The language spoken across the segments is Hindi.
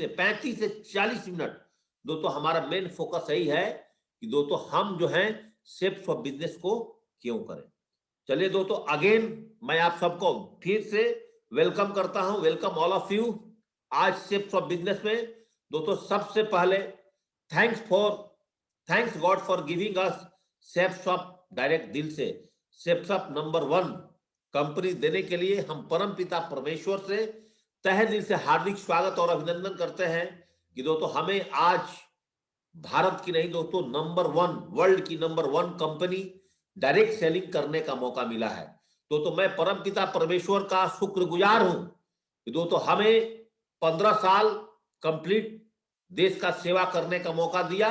से 40 मिनट दोस्तों हमारा मेन फोकस यही है कि दोस्तों हम जो हैं शेप्स ऑफ बिजनेस को क्यों करें। चलिए दोस्तों, अगेन मैं आप सबको फिर से वेलकम करता हूं। Welcome all of you. आज शेप्स ऑफ बिजनेस में दोस्तों सबसे पहले thanks God for giving us shapes of direct, दिल से शेप्स ऑफ नंबर 1 कंपनी देने के लिए हम परम पिता परमेश्वर से तहे दिल से हार्दिक स्वागत और अभिनंदन करते हैं कि दोस्तों हमें आज भारत की नहीं दोस्तों नंबर 1, वर्ल्ड की नंबर 1 कंपनी डायरेक्ट सेलिंग करने का मौका मिला है। दोस्तों मैं परम पिता परमेश्वर का शुक्रगुजार हूं कि दोस्तों हमें 15 साल कंप्लीट देश का सेवा करने का मौका दिया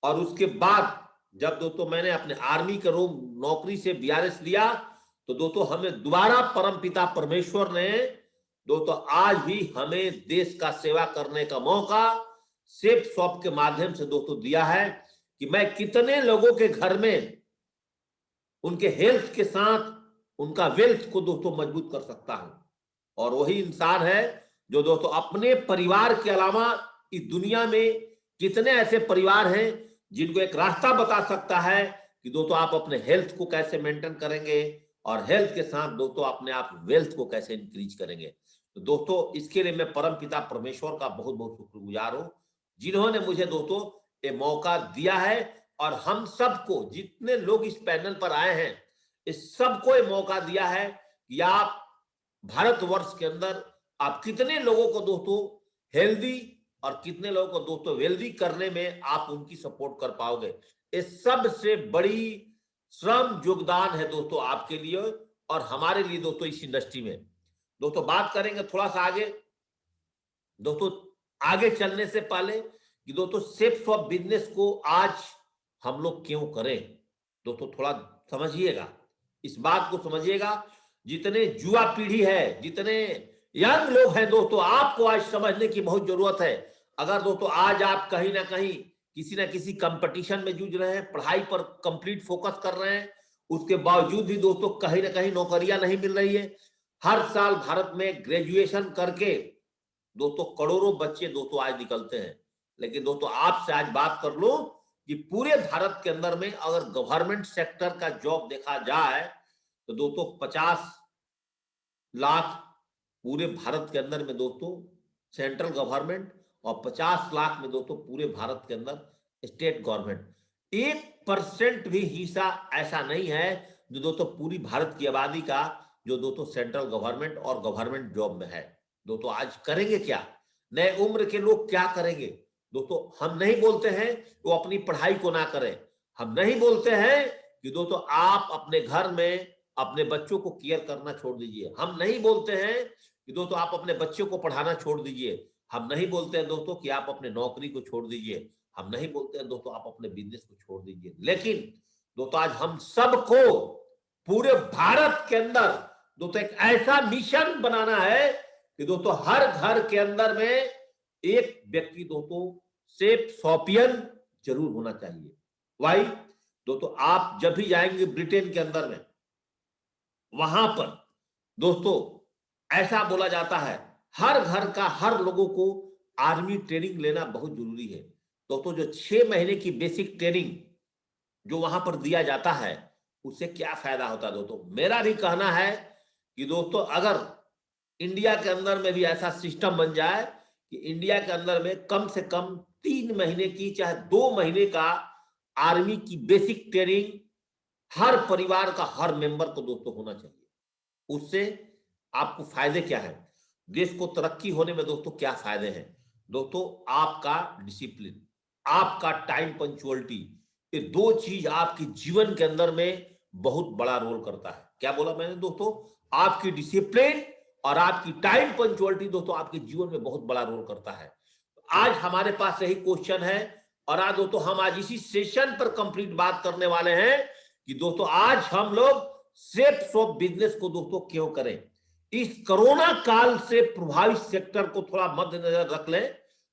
और उसके बाद जब दोस्तों मैंने अपने आर्मी के रूम नौकरी से बीआरएस लिया तो दोस्तों हमें दोबारा परम पिता परमेश्वर ने दोस्तों आज भी हमें देश का सेवा करने का मौका शेप शॉप के माध्यम से दोस्तों दिया है कि मैं कितने लोगों के घर में उनके हेल्थ के साथ उनका वेल्थ को दोस्तों मजबूत कर सकता हूं। और वही इंसान है जो दोस्तों अपने परिवार के अलावा इस दुनिया में कितने ऐसे परिवार हैं जिनको एक रास्ता बता सकता है कि दोस्तों आप अपने हेल्थ को कैसे मेंटेन करेंगे और हेल्थ के साथ दोस्तों अपने आप वेल्थ को कैसे इंक्रीज करेंगे। तो दोस्तों इसके लिए मैं परम पिता परमेश्वर का बहुत बहुत शुक्रगुजार हूं जिन्होंने मुझे दोस्तों ये मौका दिया है और हम सबको जितने लोग इस पैनल पर आए हैं इस सबको ये मौका दिया है कि आप भारतवर्ष के अंदर आप कितने लोगों को दोस्तों हेल्दी और कितने लोगों को दोस्तों वेल्दी करने में आप उनकी सपोर्ट कर पाओगे। इस सबसे बड़ी श्रम योगदान है दोस्तों आपके लिए और हमारे लिए दोस्तों इस इंडस्ट्री में। दोस्तों बात करेंगे थोड़ा सा आगे। दोस्तों आगे चलने से पहले कि दोस्तों शेप्स ऑफ बिजनेस को आज हम लोग क्यों करें, दोस्तों थोड़ा समझिएगा, इस बात को समझिएगा। जितने युवा पीढ़ी है, जितने यंग लोग हैं दोस्तों, आपको आज समझने की बहुत जरूरत है। अगर दोस्तों आज आप कहीं ना कहीं किसी ना किसी कंपटीशन में जूझ रहे हैं, पढ़ाई पर कंप्लीट फोकस कर रहे हैं, उसके बावजूद भी दोस्तों कहीं ना कहीं नौकरियां नहीं मिल रही है। हर साल भारत में ग्रेजुएशन करके दोस्तों करोड़ों बच्चे दोस्तों आज निकलते हैं, लेकिन दोस्तों आपसे आज बात कर लो कि पूरे भारत के अंदर में अगर गवर्नमेंट सेक्टर का जॉब देखा जाए तो दोस्तों 50 लाख पूरे भारत के अंदर में दोस्तों सेंट्रल गवर्नमेंट और 50 लाख में दोस्तों पूरे भारत के अंदर स्टेट गवर्नमेंट। 1% भी हिस्सा ऐसा नहीं है जो दोस्तों पूरी भारत की आबादी का जो दोस्तों सेंट्रल गवर्नमेंट और गवर्नमेंट जॉब में है। दोस्तों आज करेंगे क्या, नए उम्र के लोग क्या करेंगे? दोस्तों हम नहीं बोलते हैं वो अपनी पढ़ाई को ना करें, हम नहीं बोलते हैं कि दोस्तों आप अपने घर में अपने बच्चों को केयर करना छोड़ दीजिए, हम नहीं बोलते हैं कि दोस्तों आप अपने बच्चों को पढ़ाना छोड़ दीजिए, हम नहीं बोलते हैं दोस्तों कि आप अपने नौकरी को छोड़ दीजिए, हम नहीं बोलते हैं दोस्तों आप अपने बिजनेस को छोड़ दीजिए। लेकिन दोस्तों आज हम सबको पूरे भारत के अंदर दोस्तों एक ऐसा मिशन बनाना है कि दोस्तों हर घर के अंदर में एक व्यक्ति दोस्तों शेप शॉपियन जरूर होना चाहिए। वाई दोस्तों आप जब भी जाएंगे ब्रिटेन के अंदर में, वहां पर दोस्तों ऐसा बोला जाता है हर घर का हर लोगों को आर्मी ट्रेनिंग लेना बहुत जरूरी है। दोस्तों जो 6 महीने की बेसिक ट्रेनिंग जो वहां पर दिया जाता है उससे क्या फायदा होता है? दोस्तों मेरा भी कहना है कि दोस्तों अगर इंडिया के अंदर में भी ऐसा सिस्टम बन जाए कि इंडिया के अंदर में कम से कम 3 महीने की चाहे 2 महीने का आर्मी की बेसिक ट्रेनिंग हर परिवार का हर मेंबर को दोस्तों होना चाहिए। उससे आपको फायदे क्या है, देश को तरक्की होने में दोस्तों क्या फायदे हैं? दोस्तों आपका डिसिप्लिन, आपका टाइम पंक्चुअलिटी, ये 2 चीज आपके जीवन के अंदर में बहुत बड़ा रोल करता है। क्या बोला मैंने दोस्तों? आपकी डिसिप्लिन और आपकी टाइम पंक्चुअलिटी दोस्तों आपके जीवन में बहुत बड़ा रोल करता है। आज हमारे पास यही क्वेश्चन है और आज दोस्तों हम आज इसी सेशन पर कंप्लीट बात करने वाले हैं कि दोस्तों आज हम लोग शेप्स ऑफ बिजनेस को दोस्तों क्यों करें। इस कोरोना काल से प्रभावित सेक्टर को थोड़ा मद्देनजर रख लें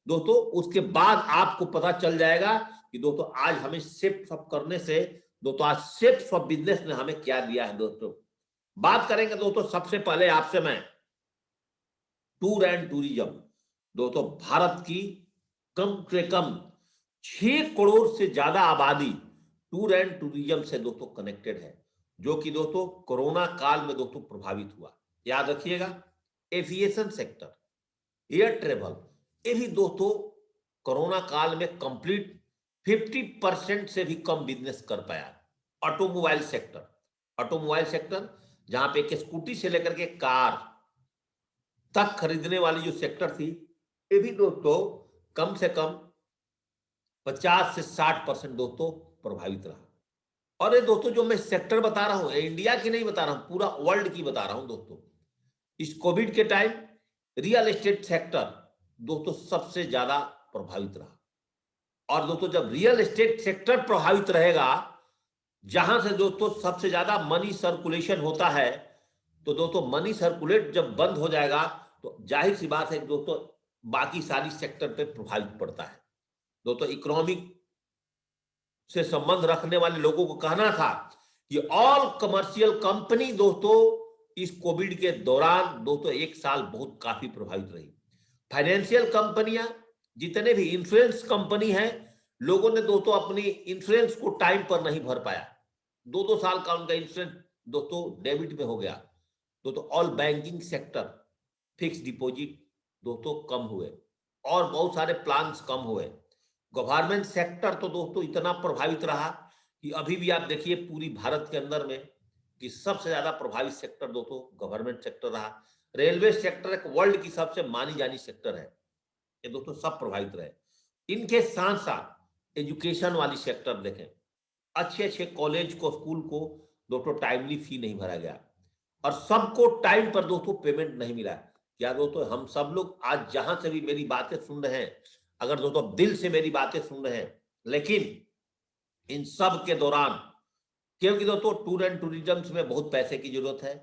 दोस्तों, उसके बाद आपको पता चल जाएगा कि दोस्तों आज हमें शेप्स ऑफ करने से दोस्तों आज शेप्स ऑफ बिजनेस ने हमें क्या दिया है। दोस्तों बात करेंगे दोस्तों सबसे पहले आपसे मैं टूर एंड टूरिज्म। दोस्तों भारत की कम से कम 6 करोड़ से ज्यादा आबादी टूर एंड टूरिज्म से दोस्तों कनेक्टेड है, जो कि दोस्तों कोरोना काल में दोस्तों प्रभावित हुआ। याद रखिएगा, एविएशन सेक्टर, एयर ट्रेवल, ये भी दोस्तों कोरोना काल में कंप्लीट 50% से भी कम बिजनेस कर पाया। ऑटोमोबाइल सेक्टर, ऑटोमोबाइल सेक्टर जहां पे एक स्कूटी से लेकर के कार तक खरीदने वाली जो सेक्टर थी, ये भी दोस्तों कम से कम 50 से 60% दोस्तों प्रभावित रहा। और ये दोस्तों जो मैं सेक्टर बता रहा हूं, इंडिया की नहीं बता रहा हूं, पूरा वर्ल्ड की बता रहा हूं दोस्तों। इस कोविड के टाइम रियल एस्टेट सेक्टर दोस्तों सबसे ज्यादा प्रभावित रहा। और दोस्तों जब रियल एस्टेट सेक्टर प्रभावित रहेगा, जहां से दोस्तों सबसे ज्यादा मनी सर्कुलेशन होता है, तो दोस्तों मनी सर्कुलेट जब बंद हो जाएगा तो जाहिर सी बात है दोस्तों बाकी सारी सेक्टर पे प्रभावित पड़ता है। दोस्तों इकोनॉमिक से संबंध रखने वाले लोगों को कहना था कि ऑल कमर्शियल कंपनी दोस्तों इस कोविड के दौरान दोस्तों 1 साल बहुत काफी प्रभावित रही। फाइनेंशियल कंपनियां, जितने भी इंश्योरेंस कंपनी है, लोगों ने दोस्तों अपनी इंश्योरेंस को टाइम पर नहीं भर पाया। 2-2 साल का उनका इंश्योरेंस दोस्तों डेबिट में हो गया। दोस्तों all banking sector, fix deposit दोस्तों कम हुए और बहुत सारे प्लान्स कम हुए। गवर्नमेंट सेक्टर तो दोस्तों इतना प्रभावित रहा कि अभी भी आप देखिए पूरी भारत के अंदर में कि सबसे ज्यादा प्रभावित सेक्टर दोस्तों गवर्नमेंट सेक्टर रहा। रेलवे सेक्टर एक वर्ल्ड की सबसे मानी जानी सेक्टर है, ये दोस्तों सब प्रभावित रहे। इनके साथ साथ एजुकेशन वाली सेक्टर देखें, अच्छे अच्छे कॉलेज को, स्कूल को दोस्तों टाइमली फी नहीं भरा गया और सबको टाइम पर दोस्तों पेमेंट नहीं मिला। क्या दोस्तों हम सब लोग आज जहां से भी मेरी बातें सुन रहे हैं, अगर दोस्तों दिल से मेरी बातें सुन रहे हैं, लेकिन इन सब के दौरान, क्योंकि दोस्तों टूर एंड टूरिज्म में बहुत पैसे की जरूरत है,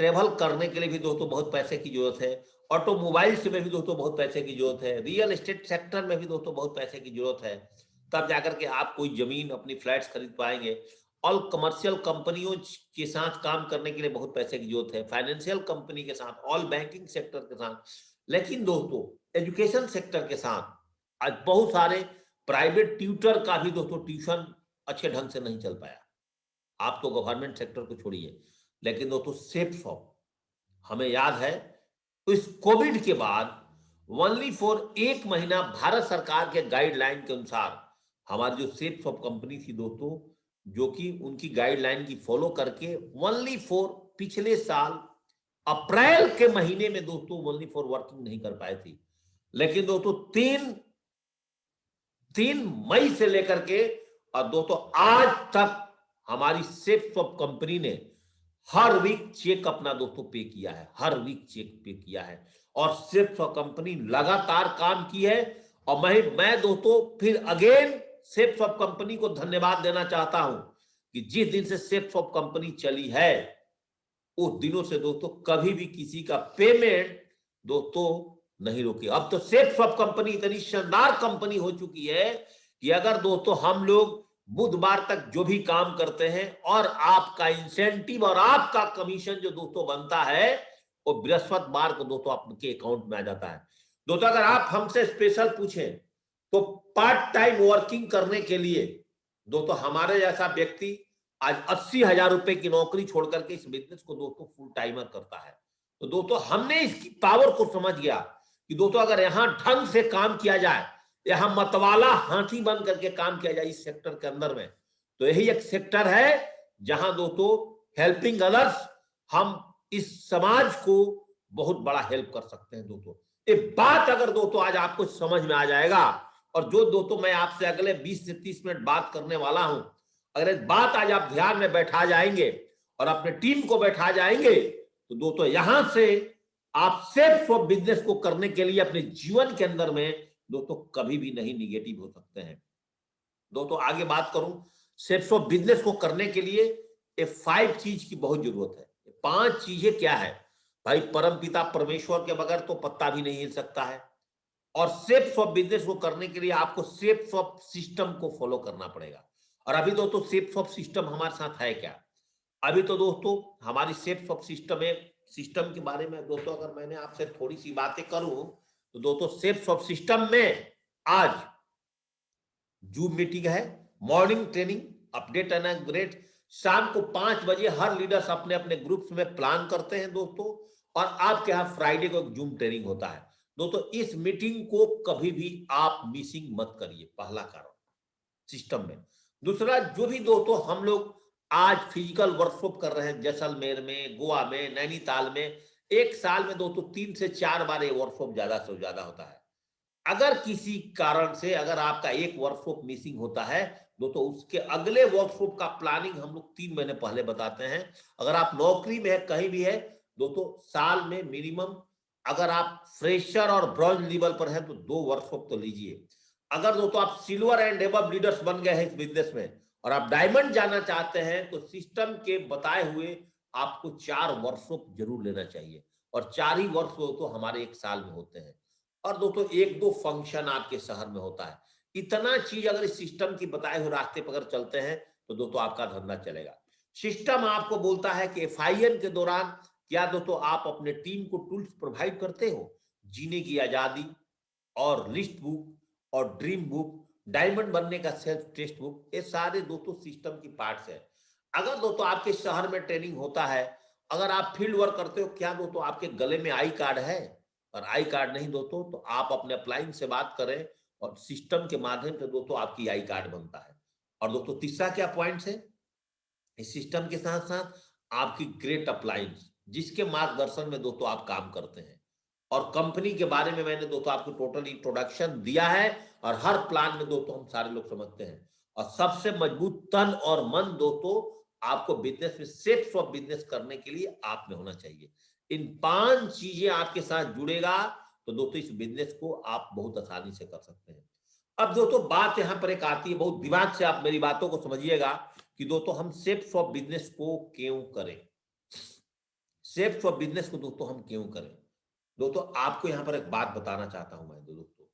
ट्रेवल करने के लिए भी दोस्तों बहुत पैसे की जरूरत है, ऑटोमोबाइल्स में भी दोस्तों बहुत पैसे की जरूरत है, रियल एस्टेट सेक्टर में भी दोस्तों बहुत पैसे की जरूरत है, तब जाकर के आप कोई जमीन अपनी फ्लैट्स खरीद पाएंगे। ऑल कमर्शियल कंपनियों के साथ काम करने के लिए बहुत पैसे की जरूरत है, फाइनेंशियल कंपनी के साथ, ऑल बैंकिंग सेक्टर के साथ। लेकिन दोस्तों एजुकेशन सेक्टर के साथ आज बहुत सारे प्राइवेट ट्यूटर का भी दोस्तों ट्यूशन अच्छे ढंग से नहीं चल पाया। आप तो गवर्नमेंट सेक्टर को छोड़िए, लेकिन दोस्तों सेफ शॉप, हमें याद है इस कोविड के बाद ओनली फॉर 1 महीना भारत सरकार के गाइडलाइन के अनुसार हमारी जो सेफ शॉप कंपनी थी दोस्तों, जो कि उनकी गाइडलाइन की फॉलो करके ओनली फॉर पिछले साल अप्रैल के महीने में दोस्तों ओनली फॉर वर्किंग नहीं कर पाए थी। लेकिन दोस्तों 3 मई से लेकर के और दोस्तों आज तक हमारी सेफ शॉप कंपनी ने हर वीक चेक अपना दोस्तों पे किया है, हर वीक चेक पे किया है और सेफ शॉप कंपनी लगातार काम की है। और मैं दोस्तों फिर अगेन सेफ शॉप कंपनी को धन्यवाद देना चाहता हूं कि जिस दिन से सेफ शॉप कंपनी चली है उस दिनों से दोस्तों कभी भी किसी का पेमेंट दोस्तों नहीं रुकी। अब तो सेफ शॉप कंपनी इतनी शानदार कंपनी हो चुकी है कि अगर दोस्तों हम लोग बुधवार तक जो भी काम करते हैं और आपका इंसेंटिव और आपका कमीशन जो दोस्तों बनता है वो बृहस्पतिवार को दोस्तों आपके अकाउंट में आ जाता है। दोस्तों अगर आप हमसे स्पेशल पूछें तो पार्ट टाइम वर्किंग करने के लिए दोस्तों हमारे जैसा व्यक्ति आज 80,000 रुपए की नौकरी छोड़ करके इस बिजनेस को दोस्तों फुल टाइमर करता है। तो दोस्तों हमने इसकी पावर को समझ गया कि दोस्तों अगर यहां ढंग से काम किया जाए, यहां मतवाला हाथी बन करके काम किया जाए इस सेक्टर के अंदर में, तो यही एक सेक्टर है जहां दोस्तों हेल्पिंग अदर्स हम इस समाज को बहुत बड़ा हेल्प कर सकते हैं। दोस्तों ये बात अगर दोस्तों आज आपको समझ में आ जाएगा, और जो दोस्तों मैं आपसे अगले 20 से 30 मिनट बात करने वाला हूं, अगर इस बात आज आप ध्यान में बैठा जाएंगे और अपने टीम को बैठा जाएंगे तो दोस्तों यहां से आप सेफ शॉप बिजनेस को करने के लिए अपने जीवन के अंदर में दोस्तों कभी भी नहीं निगेटिव हो सकते हैं। दोस्तों आगे बात करूं, सेफ शॉप बिजनेस को करने के लिए ये 5 चीज की बहुत जरूरत है। 5 चीजें क्या है भाई? परमपिता परमेश्वर के बगैर तो पत्ता भी नहीं हिल सकता है। और सेफ शॉप बिजनेस को करने के लिए आपको सेफ शॉप सिस्टम को फॉलो करना पड़ेगा। और अभी दोस्तों सेफ शॉप सिस्टम हमारे साथ है क्या? अभी तो दोस्तों हमारी सेफ शॉप सिस्टम के बारे में दोस्तों अगर मैंने आपसे थोड़ी सी बातें करूं तो दोस्तों सेफ शॉप सिस्टम में आज जूम मीटिंग है, morning training, update and upgrade, शाम को 5 बजे हर लीडर्स अपने अपने ग्रुप्स में प्लान करते हैं दोस्तों, और आपके यहाँ फ्राइडे को एक जूम ट्रेनिंग होता है दोस्तों। इस मीटिंग को कभी भी आप मिसिंग मत करिए, पहला कारण सिस्टम में। दूसरा, जो भी दोस्तों हम लोग आज फिजिकल वर्कशॉप कर रहे हैं जैसलमेर में, गोवा में, नैनीताल में, एक साल में दोस्तों 3 से 4 बार ये वर्कशॉप ज्यादा से ज्यादा होता है। अगर किसी कारण से अगर आपका एक वर्कशॉप मिसिंग होता है दोस्तों, उसके अगले वर्कशॉप का प्लानिंग हम लोग 3 महीने पहले बताते हैं। अगर आप नौकरी में है, कहीं भी है दोस्तों, साल में मिनिमम अगर आप फ्रेशर और ब्रॉन्ज लेवल पर हैं तो 2 वर्कशॉप तो लीजिए। अगर दोस्तों आप सिल्वर एंड एबव लीडर्स बन गए हैं इस बिजनेस में और आप डायमंड जाना चाहते हैं, तो सिस्टम के बताए हुए आपको 4 वर्कशॉप जरूर लेना चाहिए, और 4 ही वर्कशॉप तो हमारे एक साल में होते हैं। और दोस्तों 1-2 फंक्शन आपके शहर में होता है। इतना चीज अगर इस सिस्टम की बताए हुए रास्ते पर अगर चलते हैं तो दोस्तों आपका धंधा चलेगा। सिस्टम आपको बोलता है कि FIN के दौरान क्या दोस्तों आप अपने टीम को टूल्स प्रोवाइड करते हो, जीने की आजादी और लिस्ट बुक और ड्रीम बुक, डायमंड बनने का सेल्फ टेस्ट बुक, ये सारे दोस्तों सिस्टम की पार्ट्स है। अगर दोस्तों आपके शहर में ट्रेनिंग होता है, अगर आप फील्ड वर्क करते हो, क्या दोस्तों आपके गले में आई कार्ड है? और आई कार्ड नहीं दोस्तों, तो आप अपने अपलाइन से बात करें और सिस्टम के माध्यम से दोस्तों आपकी आई कार्ड बनता है। और दोस्तों तीसरा क्या पॉइंट है इस सिस्टम के साथ साथ, आपकी ग्रेट अपलाइंस, जिसके मार्गदर्शन में दोस्तों आप काम करते हैं। और कंपनी के बारे में मैंने दोस्तों आपको टोटल इंट्रोडक्शन दिया है, और हर प्लान में दोस्तों हम सारे लोग समझते हैं। और सबसे मजबूत तन और मन दोस्तों आपको बिजनेस में सेफ शॉप बिजनेस करने के लिए आप में होना चाहिए। इन 5 चीजें आपके साथ जुड़ेगा तो दोस्तों इस बिजनेस को आप बहुत आसानी से कर सकते हैं। अब दोस्तों बात यहां पर एक आती है, बहुत दिमाग से आप मेरी बातों को समझिएगा कि दोस्तों हम सेफ शॉप बिजनेस को क्यों करें। सेफ शॉप बिजनेस को दोस्तों हम क्यों करें? दोस्तों आपको यहां पर एक बात बताना चाहता हूं मैं दोस्तों,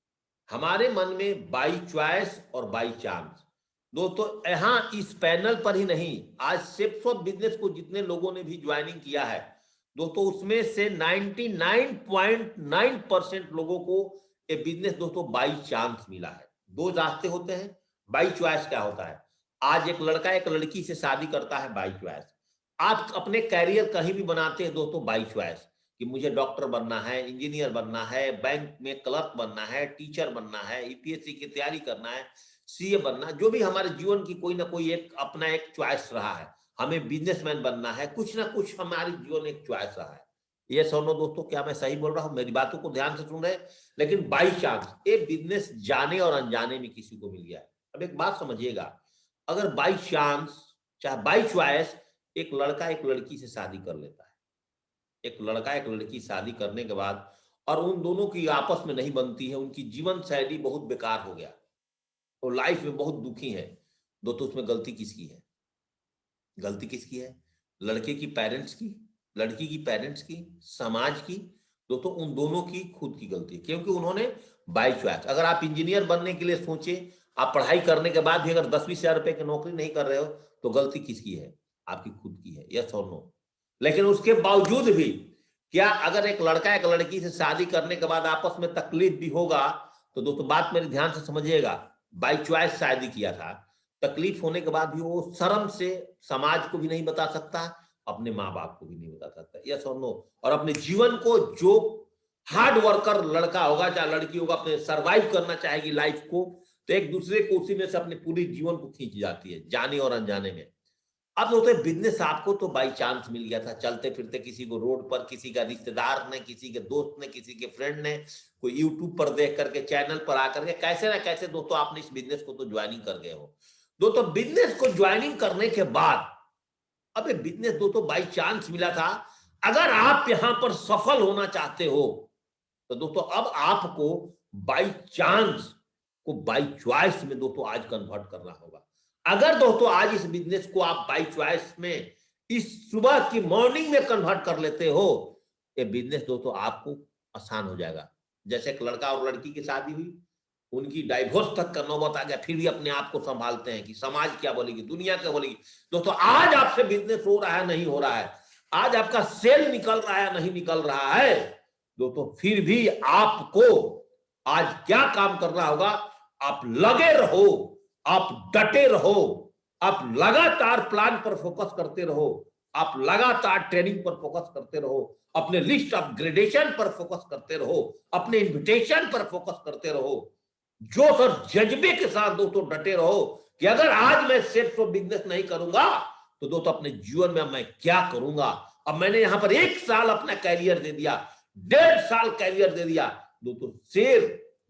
हमारे मन में बाई चॉइस और बाई चांस दोस्तों, यहां इस पैनल पर ही नहीं, आज सेफ शॉप बिजनेस को जितने लोगों ने भी ज्वाइनिंग किया है दोस्तों, उसमें से 99.9% लोगों को ये बिजनेस दोस्तों बाई चांस मिला है। 2 रास्ते होते हैं। बाई चॉइस क्या होता है? आज एक लड़का एक लड़की से शादी करता है बाई चॉइस। आप अपने कैरियर कहीं भी बनाते हैं दोस्तों बाई चॉइस, कि मुझे डॉक्टर बनना है, इंजीनियर बनना है, बैंक में क्लर्क बनना है, टीचर बनना है, यूपीएससी की तैयारी करना है, सीए बनना, जो भी हमारे जीवन की कोई ना कोई एक अपना एक चॉइस रहा है। हमें बिजनेसमैन बनना है, कुछ ना कुछ हमारी जीवन एक चॉइस रहा है। ये सुनो दोस्तों, क्या मैं सही बोल रहा हूं? मेरी बातों को ध्यान से सुन रहे हैं। लेकिन बाई चांस ये बिजनेस जाने और अनजाने में किसी को मिल गया है। अब एक बात समझिएगा, अगर बाई चांस चाहे बाई चॉइस एक लड़का एक लड़की से शादी कर लेता है, एक लड़का एक लड़की शादी करने के बाद और उन दोनों की आपस में नहीं बनती है, उनकी जीवन शैली बहुत बेकार हो गया, तो लाइफ में बहुत दुखी है दोस्तों, उसमें गलती किसकी है? गलती किसकी है? लड़के की पेरेंट्स की, लड़की की पेरेंट्स की, समाज की? दोस्तों उन दोनों की खुद की गलती है, क्योंकि उन्होंने बाय चॉइस, अगर आप इंजीनियर बनने के लिए सोचे, आप पढ़ाई करने के बाद भी अगर 10-20 हजार रुपए की नौकरी नहीं कर रहे हो, तो गलती किसकी है? आपकी खुद की है। यस और नो? लेकिन उसके बावजूद भी क्या अगर एक लड़का एक लड़की से शादी करने के बाद आपस में तकलीफ भी होगा, तो दोस्तों बात मेरे ध्यान से समझिएगा, बाय चॉइस शादी किया था, तकलीफ होने के बाद भी वो शर्म से समाज को भी नहीं बता सकता, अपने माँ बाप को भी नहीं बता सकता। यस और नो? और अपने जीवन को, जो हार्ड वर्कर लड़का होगा चाहे लड़की होगा, अपने सर्वाइव करना चाहेगी लाइफ को, तो एक दूसरे को उसी में से अपने पूरी जीवन को खींच जाती है, जाने और अनजाने में। अब होते बिजनेस आपको तो बाई चांस मिल गया था, चलते फिरते किसी को रोड पर, किसी का रिश्तेदार ने, किसी के दोस्त ने, किसी के फ्रेंड ने, कोई यूट्यूब पर देख करके, चैनल पर आकर के, कैसे ना कैसे दोस्तों आपने इस बिजनेस को तो ज्वाइनिंग कर गए हो। दोस्तों बिजनेस को ज्वाइनिंग करने के बाद, अब बिजनेस दोस्तों बाई चांस मिला था, अगर आप यहां पर सफल होना चाहते हो तो दोस्तों अब आपको बाई चांस को बाई चॉइस में दोस्तों आज कन्वर्ट करना होगा। अगर दोस्तों आज इस बिजनेस को आप बाई चॉइस में, इस सुबह की मॉर्निंग में कन्वर्ट कर लेते हो, ये बिजनेस दोस्तों आपको आसान हो जाएगा। जैसे एक लड़का और लड़की की शादी हुई, उनकी डाइवोर्स तक का नौबत आ गया, फिर भी अपने आप को संभालते हैं कि समाज क्या बोलेगी, दुनिया क्या बोलेगी। दोस्तों आज आपसे बिजनेस हो रहा है नहीं हो रहा है, आज आपका सेल निकल रहा है नहीं निकल रहा है, दोस्तों फिर भी आपको आज क्या काम करना होगा, आप लगे रहो, आप डटे रहो, आप लगातार प्लान पर फोकस करते रहो, आप लगातार ट्रेनिंग पर फोकस करते रहो, अपने लिस्ट अपग्रेडेशन पर फोकस करते रहो, अपने इन्विटेशन पर फोकस करते रहो, जोश और जज्बे के साथ दोस्तों डटे रहो कि अगर आज मैं सेल्फ ऑफ बिजनेस नहीं करूंगा तो दोस्तों अपने जीवन में मैं क्या करूंगा। अब मैंने यहां पर 1 साल अपना कैरियर दे दिया, 1.5 साल कैरियर दे दिया। दोस्तों शेर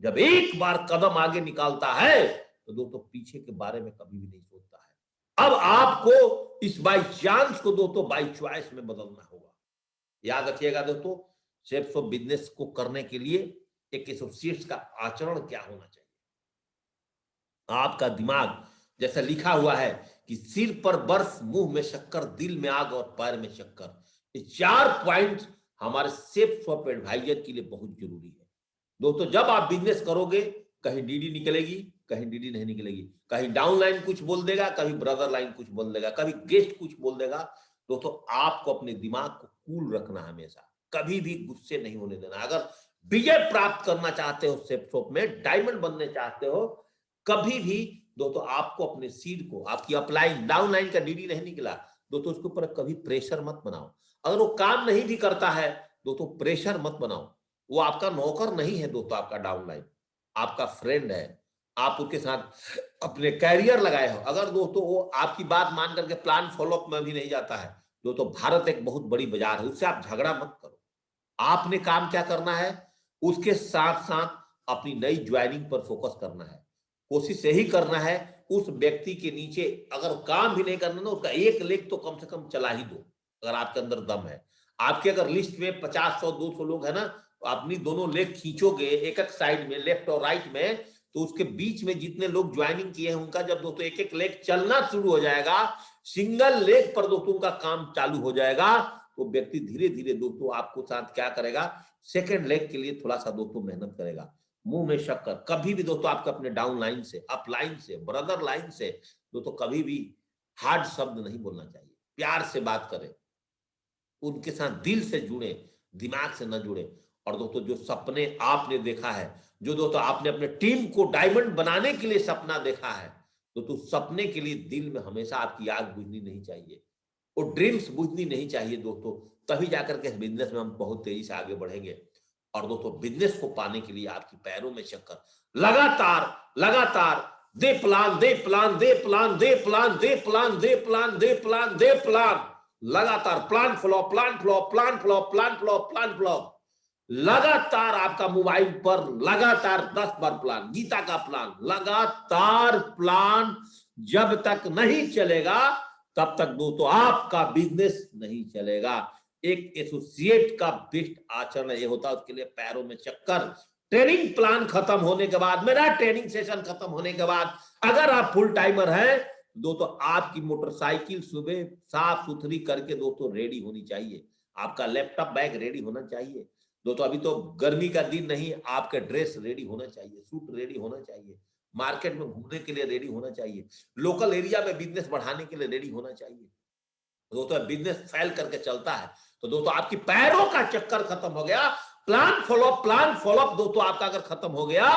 जब एक बार कदम आगे निकालता है तो दोस्तों पीछे के बारे में कभी भी नहीं सोचता है। अब आपको इस बाई चांस को दोस्तों बाई चॉइस में बदलना होगा। याद रखिएगा दोस्तों, सेल्फ ऑफ बिजनेस को करने के लिए एक एसोसिएट्स का आचरण क्या होना चाहिए। आपका दिमाग जैसा लिखा हुआ है कि सिर पर बर्फ, मुंह में शक्कर, दिल में आग और पैर में शक्कर, ये 4 पॉइंट हमारे सेल्फ ऑफ एडवाइजर के लिए बहुत जरूरी है। दोस्तों जब आप बिजनेस करोगे, कहीं डीडी निकलेगी, कहीं डीडी नहीं निकलेगी, कहीं डाउन लाइन कुछ बोल देगा, कभी ब्रदर लाइन कुछ बोल देगा, कभी गेस्ट कुछ बोल देगा। दोस्तों आपको अपने दिमाग को कूल रखना, हमेशा कभी भी गुस्से नहीं होने देना। अगर विजय प्राप्त करना चाहते हो, सेल्फ ऑफ में डायमंड बनने चाहते हो, कभी भी दोस्तों आपको अपने सीड को, आपकी अपलाइन डाउन लाइन का डीडी नहीं निकला दोस्तों, उसके ऊपर कभी प्रेशर मत बनाओ। अगर वो काम नहीं भी करता है दोस्तों, प्रेशर मत बनाओ। वो आपका नौकर नहीं है दोस्तों, आपका डाउनलाइन आपका फ्रेंड है। आप उसके साथ अपने कैरियर लगाए हो। अगर दोस्तों वो आपकी बात मान करके प्लान फॉलोअप में भी नहीं जाता है दोस्तों, भारत एक बहुत बड़ी बाजार है, उससे आप झगड़ा मत करो। आपने काम क्या करना है, उसके साथ साथ अपनी नई ज्वाइनिंग पर फोकस करना है। कोशिश यही करना है उस व्यक्ति के नीचे अगर काम भी नहीं करना ना, उसका एक लेग तो कम से कम चला ही दो, अगर आपके अंदर दम है। आपके अगर लिस्ट में 50, 100, 200 लोग है ना, तो अपनी दोनों लेग खींचोगे एक एक साइड में, लेफ्ट और राइट में, तो उसके बीच में जितने लोग ज्वाइनिंग किए हैं उनका जब दोस्तों एक एक लेग चलना शुरू हो जाएगा, सिंगल लेग पर दोस्तों उनका काम चालू हो जाएगा, तो व्यक्ति धीरे धीरे दोस्तों आपको साथ क्या करेगा, सेकेंड लेग के लिए थोड़ा सा दोस्तों मेहनत करेगा। मुंह में शक्कर कभी भी दोस्तों आपके अपने डाउन लाइन से, अप लाइन से, ब्रदर लाइन से दोस्तों कभी भी हार्ड शब्द नहीं बोलना चाहिए। प्यार से बात करें, उनके साथ दिल से जुड़े, दिमाग से न जुड़े। और दोस्तों जो सपने आपने देखा है, जो दोस्तों आपने अपने टीम को डायमंड बनाने के लिए सपना देखा है, तो सपने के लिए दिल में हमेशा आपकी आग बुझनी नहीं चाहिए, वो ड्रीम्स बुझनी नहीं चाहिए दोस्तों। तभी जाकर के बिजनेस में हम बहुत तेजी से आगे बढ़ेंगे। और दोस्तों बिजनेस को पाने के लिए आपकी पैरों में चक्कर, लगातार लगातार दे प्लान, दे प्लान, दे प्लान, दे प्लान, दे प्लान, दे प्लान, दे प्लान, दे प्लान, लगातार plan flop, plan flop, plan flop, plan flop, plan flop, लगातार आपका मोबाइल पर लगातार 10 बार प्लान, गीता का प्लान, लगातार प्लान जब तक नहीं चलेगा तब तक दोस्तों आपका बिजनेस नहीं चलेगा। एक एसोसिएट का बेस्ट आचरण ये होता है, उसके लिए पैरों में चक्कर। ट्रेनिंग प्लान खत्म होने के बाद, मेरा ट्रेनिंग सेशन खत्म होने के बाद, अगर आप फुल टाइमर हैं दोस्तों, आपकी मोटरसाइकिल सुबह साफ सुथरी करके दोस्तों रेडी होनी चाहिए, आपका लैपटॉप बैग रेडी होना चाहिए दोस्तों। अभी तो गर्मी का दिन नहीं, आपका ड्रेस रेडी होना चाहिए, सूट रेडी होना चाहिए, मार्केट में घूमने के लिए रेडी होना चाहिए, लोकल एरिया में बिजनेस बढ़ाने के लिए रेडी होना चाहिए दोस्तों। बिजनेस फैल करके चलता है तो दोस्तों आपकी पैरों का चक्कर खत्म हो गया, प्लान फॉलोअप दोस्तों आपका अगर खत्म हो गया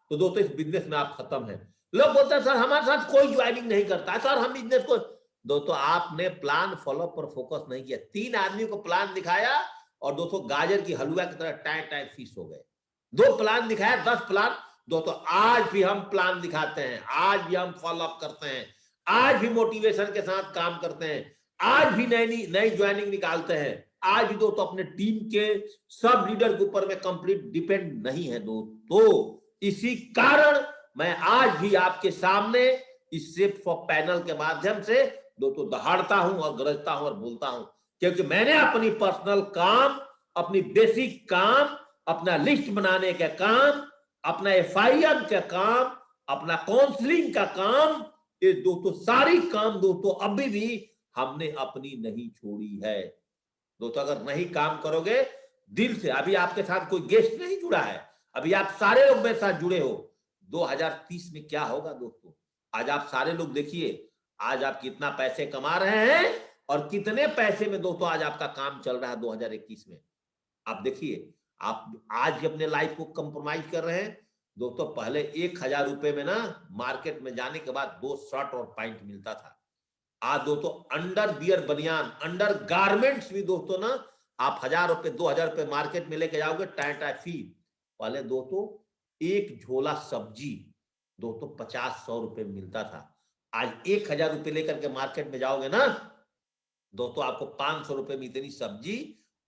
तो दोस्तों इस बिजनेस में आप खत्म है। लोग बोलते हैं सर हमारे साथ कोई ज्वाइनिंग नहीं करता सर, हम बिजनेस को, दोस्तों आपने प्लान फॉलोअप पर फोकस नहीं किया। 3 आदमी को प्लान दिखाया और दोस्तों गाजर की हलवा की तरह टाइट टाइट फीस हो गए। 2 प्लान दिखाया, 10 प्लान दोस्तों। आज भी हम प्लान दिखाते हैं, आज भी हम फॉलोअप करते हैं, आज भी मोटिवेशन के साथ काम करते हैं, आज भी नई ज्वाइनिंग निकालते हैं, आज भी दोस्तों अपने टीम के सब लीडर के ऊपर में कंप्लीट डिपेंड नहीं है दोस्तों। इसी कारण मैं आज भी आपके सामने इस सेल्फ ऑफ पैनल के माध्यम से दोस्तों दहाड़ता हूं और गरजता हूं और बोलता हूं, क्योंकि मैंने अपनी पर्सनल काम, अपनी बेसिक काम, अपना लिस्ट बनाने का काम, अपना एफआईआर का काम, अपना काउंसलिंग का काम, ये दोस्तों सारी काम दोस्तों अभी भी हमने अपनी नहीं छोड़ी है दोस्तों। अगर नहीं काम करोगे दिल से, अभी आपके साथ कोई गेस्ट नहीं जुड़ा है, अभी आप सारे लोग मेरे साथ जुड़े हो। 2030 में क्या होगा दोस्तों, आज आप सारे लोग देखिए, आज आप कितना पैसे कमा रहे हैं और कितने पैसे में दोस्तों आज आपका काम चल रहा है 2021 में। आप देखिए आप आज ही अपने लाइफ को कंप्रोमाइज कर रहे हैं दोस्तों। पहले 1,000 रुपए में ना मार्केट में जाने के बाद 2 शर्ट और पैंट मिलता था। आज दोस्तों अंडर बियर बनियान, अंडर गारमेंट्स भी दोस्तों ना आप 1,000 रुपए 2,000 रुपए मार्केट में लेके जाओगे टाई टाई फी। पहले दोस्तों एक झोला सब्जी दोस्तों 50-100 रुपए में मिलता था। आज 1,000 रुपए लेकर के मार्केट में जाओगे ना दोस्तों आपको 500 रुपए में इतनी सब्जी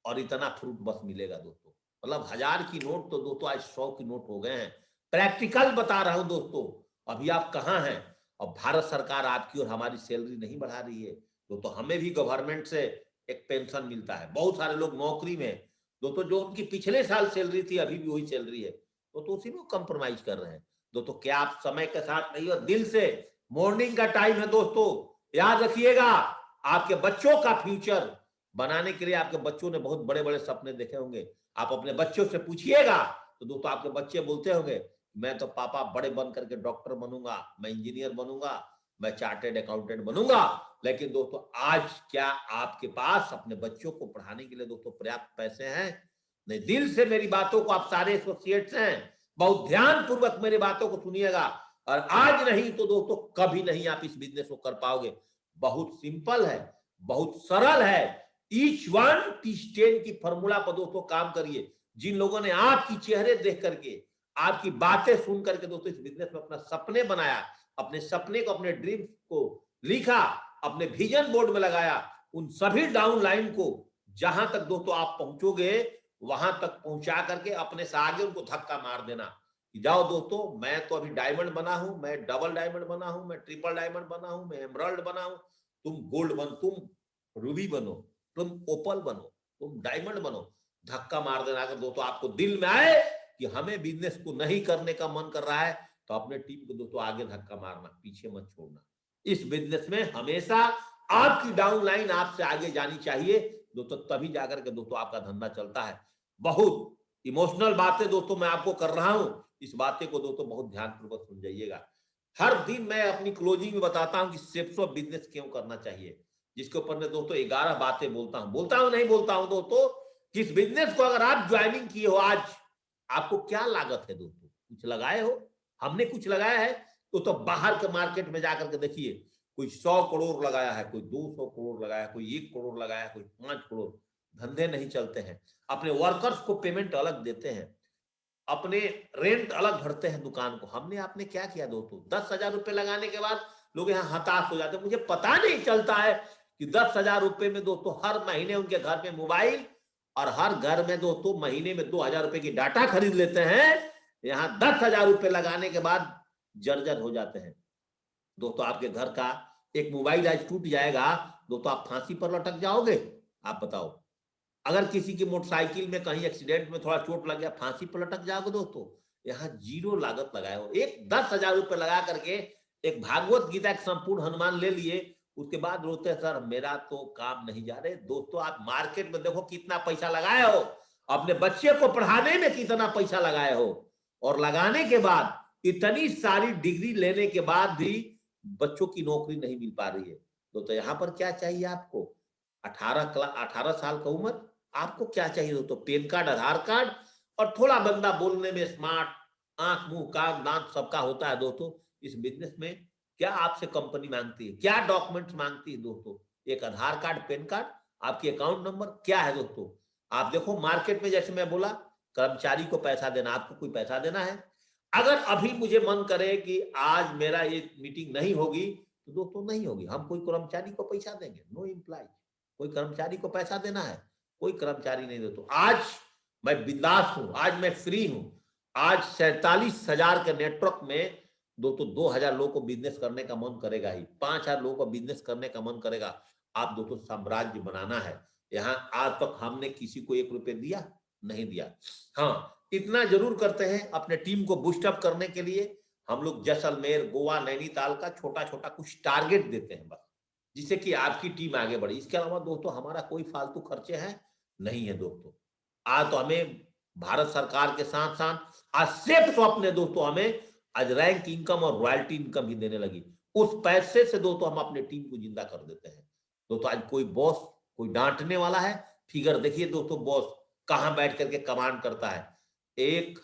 और इतना फ्रूट बस मिलेगा दोस्तों। मतलब 1,000 की नोट तो दोस्तों आज 100 की नोट हो गए हैं। प्रैक्टिकल बता रहा हूं दोस्तों। अभी आप कहां हैं? और भारत सरकार आपकी और हमारी सैलरी नहीं बढ़ा रही है दोस्तों। हमें भी गवर्नमेंट से एक पेंशन मिलता है। बहुत सारे लोग नौकरी में दोस्तों जो उनकी पिछले साल सैलरी थी अभी भी वही सैलरी है तो उसी में कंप्रोमाइज कर रहे हैं दोस्तों। क्या आप समय के साथ नहीं हो? दिल से मॉर्निंग का टाइम है दोस्तों, याद रखिएगा। आपके बच्चों का फ्यूचर बनाने के लिए आपके बच्चों ने बहुत बड़े बड़े सपने देखे होंगे। आप अपने बच्चों से पूछिएगा तो दोस्तों आपके बच्चे बोलते होंगे मैं तो पापा बड़े बन करके डॉक्टर बनूंगा, मैं इंजीनियर बनूंगा, मैं चार्टेड अकाउंटेंट बनूंगा। लेकिन दोस्तों आज क्या आपके पास अपने बच्चों को पढ़ाने के लिए दोस्तों पर्याप्त पैसे हैं? नहीं। दिल से मेरी बातों को आप सारे एसोसिएट्स हैं बहुत ध्यान पूर्वक मेरी बातों को सुनिएगा। और आज नहीं तो दोस्तों कभी नहीं आप इस बिजनेस को कर पाओगे। बहुत सिंपल है, बहुत सरल है। ईच वन टीच 10 की फॉर्मूला पर दोस्तों काम करिए। जिन लोगों ने आपकी चेहरे देख करके आपकी बातें सुन करके दोस्तों इस बिजनेस में अपना सपने बनाया, अपने सपने को अपने ड्रीम्स को लिखा, अपने विजन बोर्ड में लगाया, उन सभी डाउन लाइन को जहां तक दोस्तों आप पहुंचोगे वहां तक पहुंचा करके अपने से आगे उनको धक्का मार देना। जाओ दोस्तों मैं तो अभी डायमंड बना हूं, मैं डबल डायमंड बना हूं, मैं ट्रिपल डायमंड बना हूं, मैं एमराल्ड बना हूं। तुम गोल्ड बनो, तुम रूबी बनो, तुम ओपल बनो, तुम डायमंड बनो। धक्का मार देना। अगर दोस्तों आपको दिल में आए कि हमें बिजनेस को नहीं करने का मन कर रहा है तो अपने टीम को दोस्तों आगे धक्का मारना, पीछे मत छोड़ना। इस बिजनेस में हमेशा आपकी डाउन लाइन आपसे आगे जानी चाहिए दोस्तों, तभी जाकर के दोस्तों आपका धंधा चलता है। बहुत इमोशनल बातें दोस्तों मैं आपको कर रहा हूं, इस बातें को दोस्तों बहुत ध्यानपूर्वक सुन जाइएगा। हर दिन मैं अपनी क्लोजिंग में बताता हूं कि स्टेप्स ऑफ बिजनेस क्यों करना चाहिए, जिसके ऊपर मैं दोस्तों 11 बातें बोलता हूं नहीं बोलता हूं दोस्तों। किस बिजनेस को अगर आप ज्वाइनिंग किए हो आज आपको क्या लागत है दोस्तों? कुछ लगाए हो? हमने कुछ लगाया है तो बाहर के मार्केट में जाकर के देखिए, कोई 100 करोड़ लगाया है, कोई 200 करोड़ लगाया है, कोई 1 करोड़ लगाया है, कोई 5 करोड़। धंधे नहीं चलते हैं। अपने वर्कर्स को पेमेंट अलग देते हैं, अपने रेंट अलग भरते हैं दुकान को। हमने आपने क्या किया दोस्तों? 10,000 रुपए लगाने के बाद लोग यहाँ हताश हो जाते हैं। मुझे पता नहीं चलता है कि 10,000 रुपए में दोस्तों हर महीने उनके घर में मोबाइल और हर घर में दोस्तों महीने में 2,000 रुपए की डाटा खरीद लेते हैं। यहाँ 10,000 रुपए लगाने के बाद जर्जर हो जाते हैं दोस्तों। आपके घर का एक मोबाइल आज टूट जाएगा दोस्तों, आप फांसी पर लटक जाओगे? आप बताओ। अगर किसी की मोटरसाइकिल में कहीं एक्सीडेंट में थोड़ा चोट लग गया, फांसी पर लटक जाओगे दोस्तों? यहाँ जीरो लागत लगाए हो। एक 10,000 रुपए लगा करके एक भागवत गीता एक संपूर्ण हनुमान ले लिए, उसके बाद रोते हैं सर मेरा तो काम नहीं जा रहे। दोस्तों आप मार्केट में देखो कितना पैसा लगाए हो, अपने बच्चे को पढ़ाने में कितना पैसा लगाए हो, और लगाने के बाद इतनी सारी डिग्री लेने के बाद भी बच्चों की नौकरी नहीं मिल पा रही है। तो यहाँ पर क्या चाहिए आपको? 18 साल का उम्र, आपको क्या चाहिए दोस्तों? पैन कार्ड, आधार कार्ड, और थोड़ा बंदा बोलने में स्मार्ट, आंख मुंह कान दांत सबका होता है दोस्तों। इस बिजनेस में क्या आपसे कंपनी मांगती है? क्या डॉक्यूमेंट्स मांगती है दोस्तों? एक आधार कार्ड, पैन कार्ड, आपकी अकाउंट नंबर क्या है दोस्तों? आप देखो मार्केट में जैसे मैं बोला कर्मचारी को पैसा देना, आपको कोई पैसा देना है? अगर अभी मुझे मन करे कि आज मेरा ये मीटिंग नहीं होगी तो दोस्तों नहीं होगी। हम कोई कर्मचारी को पैसा देंगे? No employ. कोई कर्मचारी को पैसा देना है? कोई कर्मचारी नहीं दोस्तों। आज मैं बिंदास हूं, आज मैं फ्री हूं। आज 47,000 के नेटवर्क में दोस्तों 2,000 लोगों को बिजनेस करने का मन करेगा ही, 5,000 लोगों को बिजनेस करने का मन करेगा। आप दोस्तों साम्राज्य बनाना है। यहाँ आज तक हमने किसी को 1 रुपए दिया नहीं दिया। हाँ इतना जरूर करते हैं अपने टीम को बूस्टअप करने के लिए हम लोग जैसलमेर, गोवा, नैनीताल का छोटा छोटा कुछ टारगेट देते हैं बस, जिससे कि आपकी टीम आगे बढ़े। इसके अलावा दोस्तों हमारा कोई फालतू खर्चे हैं नहीं है दोस्तों। आज तो हमें भारत सरकार के साथ साथ आज सेफ स्वप्न है दोस्तों, हमें आज रैंक इनकम और रॉयल्टी इनकम भी देने लगी। उस पैसे से दोस्तों हम अपने टीम को जिंदा कर देते हैं दोस्तों। आज कोई बॉस कोई डांटने वाला है? फिगर देखिए दोस्तों, बॉस कहां बैठ करके कमांड करता है। एक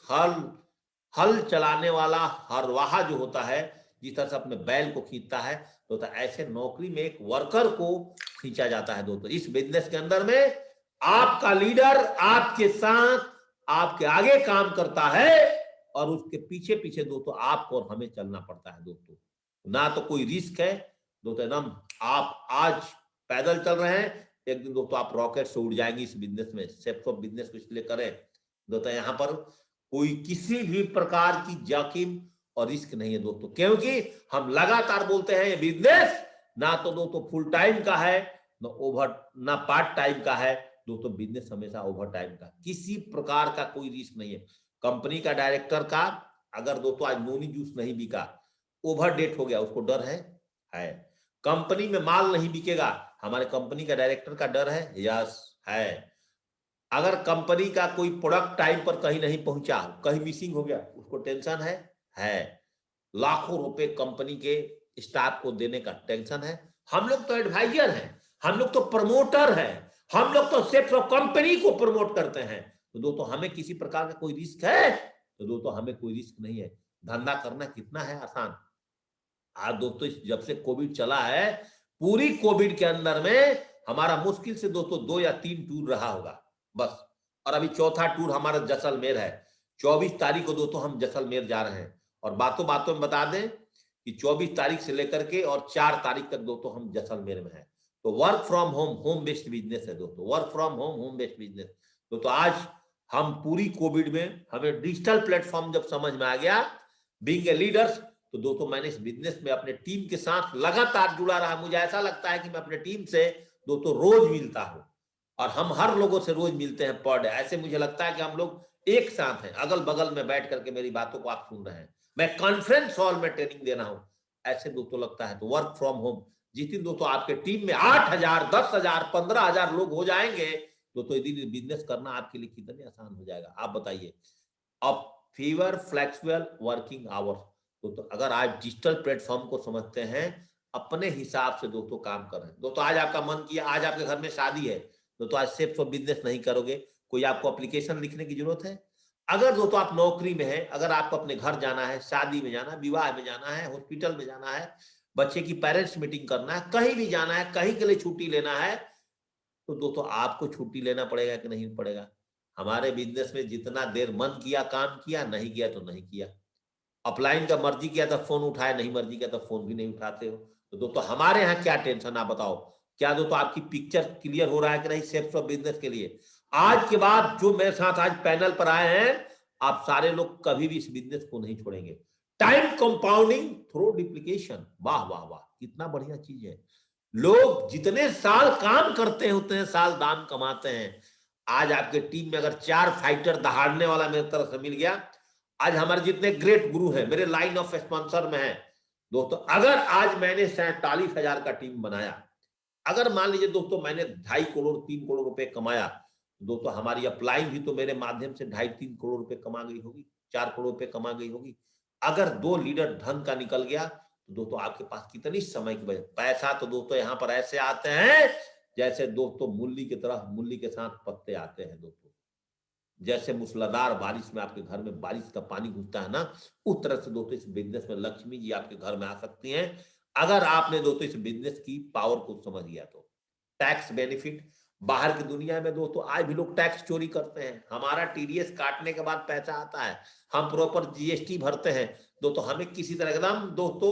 हल चलाने वाला हरवाहा जो होता है, जिस तरह से अपने बैल को खींचता है, तो ऐसे नौकरी में एक वर्कर को खींचा जाता है दोस्तों। इस बिजनेस के अंदर में आपका लीडर आपके साथ आपके आगे काम करता है और उसके पीछे पीछे दोस्तों आपको और हमें चलना पड़ता है दोस्तों। ना तो कोई रिस्क है दोस्तों, एकदम आप आज पैदल चल रहे हैं, एक दिन दोस्तों आप रॉकेट से उड़ जाएंगे। इस बिजनेस में सेफ्ट ऑफ बिजनेस को इसलिए करें दोस्तों, यहाँ पर कोई किसी भी प्रकार की जोखिम और रिस्क नहीं है दोस्तों, क्योंकि हम लगातार बोलते हैं ये बिजनेस ना तो दोस्तों फुल टाइम का है ना पार्ट टाइम का है दोस्तों। बिजनेस हमेशा ओवर टाइम का, किसी प्रकार का कोई रिस्क नहीं है। कंपनी का डायरेक्टर का अगर दोस्तों आज नोनी जूस नहीं बिका, ओवर डेट हो गया, उसको डर है। कंपनी में माल नहीं बिकेगा, हमारे कंपनी का डायरेक्टर का डर है, यस है। अगर कंपनी का कोई प्रोडक्ट टाइम पर कहीं नहीं पहुंचा, कहीं मिसिंग हो गया, उसको टेंशन है। लाखों रुपए कंपनी के स्टाफ को देने का टेंशन है। हम लोग तो एडवाइजर हैं, हम लोग तो प्रमोटर हैं, हम लोग तो सिर्फ कंपनी को प्रमोट करते हैं। तो दोस्तों हमें किसी प्रकार का कोई रिस्क है? तो दोस्तों हमें कोई रिस्क नहीं है। धंधा करना कितना है आसान। आज दोस्तों जब से कोविड चला है, पूरी कोविड के अंदर में हमारा मुश्किल से दोस्तों 2 या 3 टूर रहा होगा बस, और अभी चौथा टूर हमारा जैसलमेर है। 24 तारीख को दोस्तों हम जैसलमेर जा रहे हैं, और बातों बातों में बता दें कि 24 तारीख से लेकर के और 4 तारीख तक दोस्तों हम जैसलमेर में हैं। तो work from home, home based business है दोस्तों, work from home, home based business. तो आज हम पूरी कोविड में हमें डिजिटल प्लेटफॉर्म जब समझ में आ गया, बीइंग ए लीडर्स, तो दोस्तों मैंने इस बिजनेस में अपने टीम के साथ लगातार जुड़ा रहा। मुझे ऐसा लगता है कि मैं अपने टीम से दोस्तों रोज मिलता हूं, और हम हर लोगों से रोज मिलते हैं पर डे। ऐसे मुझे लगता है कि हम लोग एक साथ हैं, अगल बगल में बैठ करके मेरी बातों को आप सुन रहे हैं। मैं कॉन्फ्रेंस हॉल में ट्रेनिंग दे रहा हूं, ऐसे दोस्तों लगता है। तो वर्क फ्रॉम होम, जिस दिन दोस्तों आपके टीम में 8,000, 10,000, 15,000 लोग हो जाएंगे, दोस्तों ये दिन बिजनेस करना आपके लिए कितने आसान हो जाएगा, आप बताइए। अब फीवर फ्लेक्सिबल वर्किंग आवर्स, तो अगर आप डिजिटल प्लेटफॉर्म को समझते हैं, अपने हिसाब से दोस्तों काम कर रहे हैं। दोस्तों आज आपका मन किया, आज आपके घर में शादी है, दोस्तों आज सिर्फ बिजनेस नहीं करोगे, कोई आपको एप्लीकेशन लिखने की जरूरत है? अगर दोस्तों आप नौकरी में है, अगर आपको अपने घर जाना है, शादी में जाना है, विवाह में जाना है, हॉस्पिटल में जाना है, बच्चे की पेरेंट्स मीटिंग करना है, कहीं भी जाना है, कहीं के लिए छुट्टी लेना है, तो दोस्तों आपको छुट्टी लेना पड़ेगा कि नहीं पड़ेगा? हमारे बिजनेस में जितना देर मन किया काम किया, नहीं किया तो नहीं किया। ऑफलाइन का मर्जी किया तो फोन उठाए, नहीं मर्जी किया तो फोन भी नहीं उठाते हो। तो दोस्तों हमारे यहाँ क्या टेंशन, आप बताओ। क्या दोस्तों आपकी पिक्चर क्लियर हो रहा है कि नहीं सेफ्ट ऑफ बिजनेस के लिए? आज के बाद जो मेरे साथ आज पैनल पर आए हैं, आप सारे लोग कभी भी इस बिजनेस को नहीं छोड़ेंगे। टाइम कंपाउंडिंग थ्रू डिप्लीकेशन, वाह वाह वाह, कितना बढ़िया चीज है। लोग जितने साल काम करते हैं उतने साल दाम कमाते हैं। आज आपके टीम में अगर 4 फाइटर दहाड़ने वाला मेरे तरफ से मिल गया, आज हमारे जितने ग्रेट गुरु हैं मेरे लाइन ऑफ स्पॉन्सर में है दोस्तों, अगर आज मैंने 47,000 का टीम बनाया, अगर मान लीजिए दोस्तों मैंने 2.5 करोड़ 3 करोड़ रुपए कमाया, दोस्तों हमारी अपलाइन भी तो मेरे माध्यम से 2.5-3 करोड़ रुपए कमा गई होगी, 4 करोड़ रुपए कमा गई होगी। अगर 2 लीडर ढंग का निकल गया, तो दोस्तों आपके पास कितनी समय की बचत। पैसा तो दोस्तों यहाँ पर ऐसे आते हैं जैसे दोस्तों मूली की तरह, मूली के साथ पत्ते आते हैं दोस्तों। जैसे मूसलाधार बारिश में आपके घर में बारिश का पानी घुसता है ना, उस तरह से दोस्तों इस बिजनेस में लक्ष्मी जी आपके घर में आ सकती हैं, अगर आपने दोस्तों इस बिजनेस की पावर को समझ लिया तो। टैक्स बेनिफिट, बाहर की दुनिया में दोस्तों आज भी लोग टैक्स चोरी करते हैं, हमारा टीडीएस काटने के बाद पैसा आता है, हम प्रॉपर जीएसटी भरते हैं दोस्तों। हमें किसी तरह एकदम दोस्तों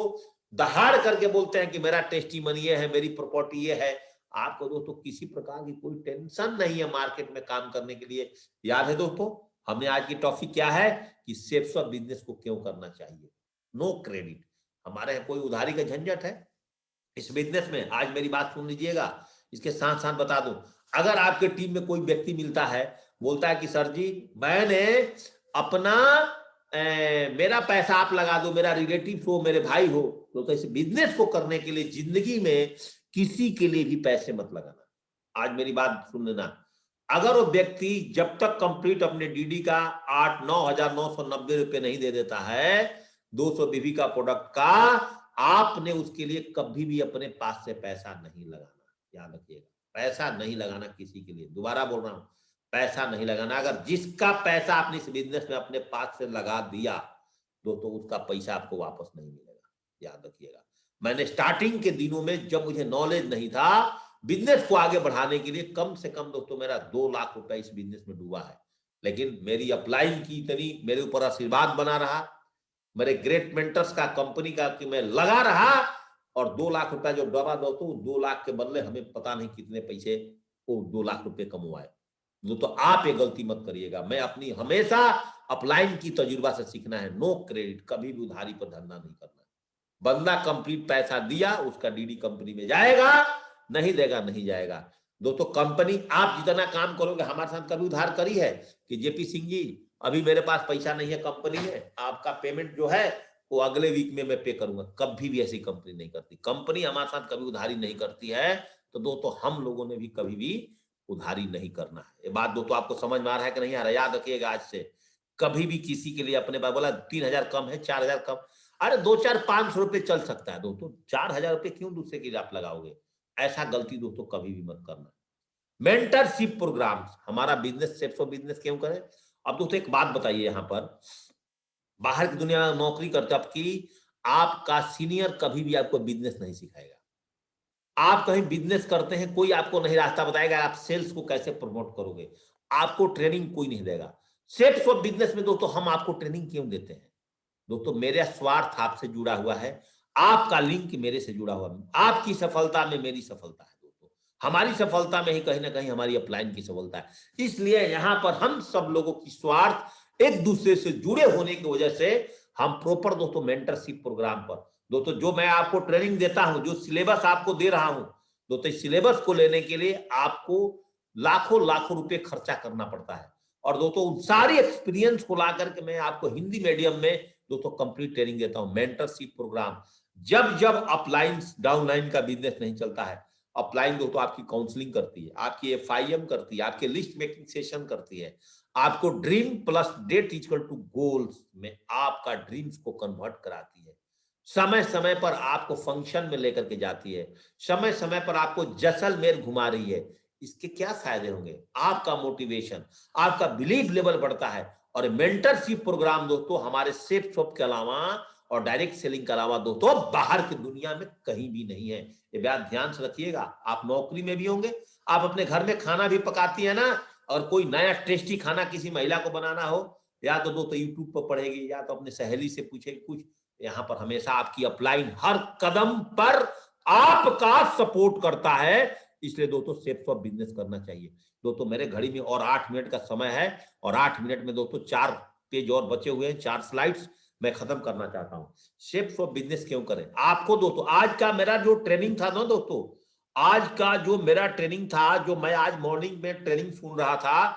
दहाड़ करके बोलते हैं कि मेरा टेस्टी मनी ये है, मेरी प्रॉपर्टी ये है। आपको दोस्तों किसी प्रकार की कोई टेंशन नहीं है मार्केट में काम करने के लिए। याद है दोस्तों हमने आज की टॉपिक क्या है कि सेफ्स ऑफ बिजनेस को क्यों करना चाहिए। नो क्रेडिट, हमारे यहाँ कोई उधारी का झंझट है इस बिजनेस में? आज मेरी बात सुन लीजिएगा, इसके साथ साथ बता दूं, अगर आपके टीम में कोई व्यक्ति मिलता है, बोलता है कि सर जी मैंने अपना मेरा पैसा आप लगा दो, मेरा रिलेटिव हो, मेरे भाई हो, तो इस बिजनेस को करने के लिए जिंदगी में किसी के लिए भी पैसे मत लगाना। आज मेरी बात सुन लेना, अगर वो व्यक्ति जब तक कंप्लीट अपने डीडी का 8-9,990 रुपए नहीं दे देता है 200 बीबी का प्रोडक्ट का, आपने उसके लिए कभी भी अपने पास से पैसा नहीं लगाना। याद रखिएगा, पैसा नहीं लगाना किसी के लिए। दोबारा बोल रहा हूं, पैसा नहीं लगाना। अगर जिसका पैसा आपने इस बिजनेस में अपने पास से लगा दिया दोस्तों, उसका पैसा आपको वापस नहीं मिलेगा, याद रखिएगा। मैंने स्टार्टिंग के दिनों में जब मुझे नॉलेज नहीं था बिजनेस को आगे बढ़ाने के लिए, कम से कम दोस्तों मेरा 2 लाख रुपए इस बिजनेस में डूबा है। लेकिन मेरी अपलाइन की इतनी मेरे ऊपर आशीर्वाद बना रहा, मेरे ग्रेट मेंटर्स का कंपनी का कि मैं लगा रहा, और 2 लाख रुपए जो डूबा दोस्तों, 2 लाख के बदले हमें पता नहीं कितने पैसे वो 2 लाख रुपए कमवाए। तो आप ये गलती मत करिएगा। मैं अपनी हमेशा अपलाइन की तजुर्बा से सीखना है, नो क्रेडिट, कभी भी उधारी पर धंधा नहीं करना। बंदा कंप्लीट पैसा दिया, उसका डीडी कंपनी में जाएगा, नहीं देगा नहीं जाएगा। दोस्तों कंपनी आप जितना काम करोगे, हमारे साथ कभी उधार करी है कि जेपी सिंह जी अभी मेरे पास पैसा नहीं है कंपनी में, आपका पेमेंट जो है वो अगले वीक में मैं पे करूंगा? कभी भी ऐसी कंपनी नहीं करती। कंपनी हमारे साथ कभी उधारी नहीं करती है, तो दोस्तों हम लोगों ने भी कभी भी उधारी नहीं करना है। ये बात दोस्तों आपको समझ में आ रहा है कि नहीं आ रहा? याद रखिएगा आज से, कभी भी किसी के लिए अपने पास बोला 3,000 कम है, 4,000 कम, अरे 2-4-500 रुपए चल सकता है दोस्तों, 4,000 रुपए क्यों दूसरे के लिए आप लगाओगे? ऐसा गलती दोस्तों कभी भी मत करना। मेंटरशिप प्रोग्राम, हमारा बिजनेस सेफ फॉर बिजनेस क्यों करें? अब दोस्तों एक बात बताइए, यहाँ पर बाहर की दुनिया में नौकरी करते आपकी, आपका सीनियर कभी भी आपको बिजनेस नहीं सिखाएगा। आप कहीं बिजनेस करते हैं, कोई आपको नहीं रास्ता बताएगा आप सेल्स को कैसे प्रमोट करोगे, आपको ट्रेनिंग कोई नहीं देगा। सेल्स ऑफ बिजनेस में दोस्तों हम आपको ट्रेनिंग क्यों देते हैं? दोस्तों मेरा स्वार्थ आपसे जुड़ा हुआ है, आपका लिंक मेरे से जुड़ा हुआ है, आपकी सफलता में मेरी सफलता है दोस्तों, हमारी सफलता में ही कहीं ना कहीं हमारी अपलाइन की सफलता है। इसलिए यहां पर हम सब लोगों की स्वार्थ एक दूसरे से जुड़े होने की वजह से हम प्रॉपर दोस्तों मेंटरशिप प्रोग्राम पर दोस्तों, जो मैं आपको ट्रेनिंग देता हूं, जो सिलेबस आपको दे रहा हूं दोस्तों, इस सिलेबस को लेने के लिए आपको लाखों लाखों रुपए खर्चा करना पड़ता है। और दोस्तों उन सारी एक्सपीरियंस को ला करके मैं आपको हिंदी मीडियम में दोस्तों कंप्लीट ट्रेनिंग देता हूं, मेंटरशिप प्रोग्राम। जब जब अपलाइन डाउनलाइन का बिजनेस नहीं चलता है, अपलाइन दोस्तों आपकी काउंसलिंग करती है, आपकी एफआईएम करती है, आपके लिस्ट मेकिंग सेशन करती है, आपको dream plus date equal to goals में आपका ड्रीम्स को कन्वर्ट कराती है, समय समय पर आपको फंक्शन में लेकर के जाती है, समय समय पर आपको जैसलमेर घुमा रही है। इसके क्या फायदे होंगे? आपका मोटिवेशन, आपका बिलीव लेवल बढ़ता है। और मेंटरशिप प्रोग्राम दोस्तों हमारे सेफ शॉप के अलावा और डायरेक्ट सेलिंग के अलावा दोस्तों बाहर की दुनिया में कहीं भी नहीं है। ये बात ध्यान से रखिएगा। आप नौकरी में भी होंगे, आप अपने घर में खाना भी पकाती है ना, और कोई नया टेस्टी खाना किसी महिला को बनाना हो, या तो दोस्तों यूट्यूब पर पढ़ेगी या तो अपने सहेली से पूछेगी कुछ। यहाँ पर हमेशा आपकी अपलाइन हर कदम पर आपका सपोर्ट करता है। इसलिए दोस्तों सेफ फॉर बिजनेस करना चाहिए। दोस्तों मेरे घड़ी में और 8 मिनट का समय है, और 8 मिनट में दोस्तों 4 पेज और बचे हुए हैं, 4 स्लाइड्स मैं खत्म करना चाहता हूं। सेफ फॉर बिजनेस क्यों करें? आपको दोस्तों आज का मेरा जो ट्रेनिंग था ना दोस्तों, आज का जो मेरा ट्रेनिंग था, जो मैं आज मॉर्निंग में ट्रेनिंग सुन रहा था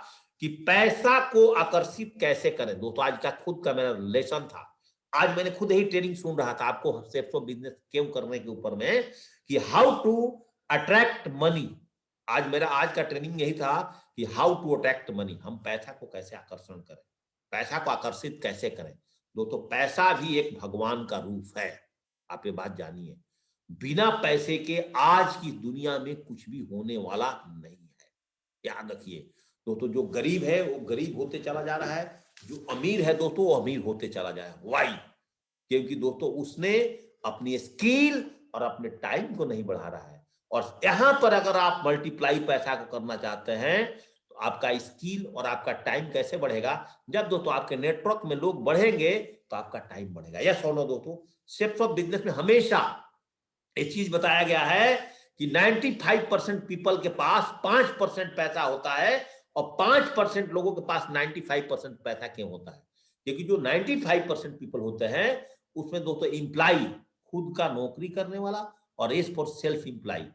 कि पैसा को आकर्षित कैसे करें, दोस्तों आज का खुद का मेरा लेसन था। आज मैंने खुद ही ट्रेनिंग सुन रहा था आपको सेफ फॉर बिजनेस क्यों करने के ऊपर में, कि हाउ टू अट्रैक्ट मनी। आज मेरा आज का ट्रेनिंग यही था कि हाउ टू अट्रैक्ट मनी, हम पैसा को कैसे आकर्षण करें, पैसा को आकर्षित कैसे करें। दोस्तों पैसा भी एक भगवान का रूप है, आप ये बात जानिए। बिना पैसे के आज की दुनिया में कुछ भी होने वाला नहीं है, याद रखिए। दोस्तों जो गरीब है वो गरीब होते चला जा रहा है, जो अमीर है दोस्तों वो अमीर होते चला जा रहा है। वाई? क्योंकि दोस्तों उसने अपनी स्किल और अपने टाइम को नहीं बढ़ा रहा है। और यहां पर अगर आप मल्टीप्लाई पैसा को करना चाहते हैं, तो आपका स्किल और आपका टाइम कैसे बढ़ेगा? जब दोस्तों आपके नेटवर्क में लोग बढ़ेंगे तो आपका टाइम बढ़ेगा। यस और नो दोस्तों? सेफ ऑफ बिजनेस में हमेशा एक चीज बताया गया है कि 95% पीपल के पास 5% पैसा होता है, और 5% लोगों के पास 95% पैसा क्यों होता है? क्योंकि जो 95% पीपल होते हैं उसमें दोस्तों इंप्लाई खुद का नौकरी करने वाला और एज फॉर सेल्फ इंप्लाई,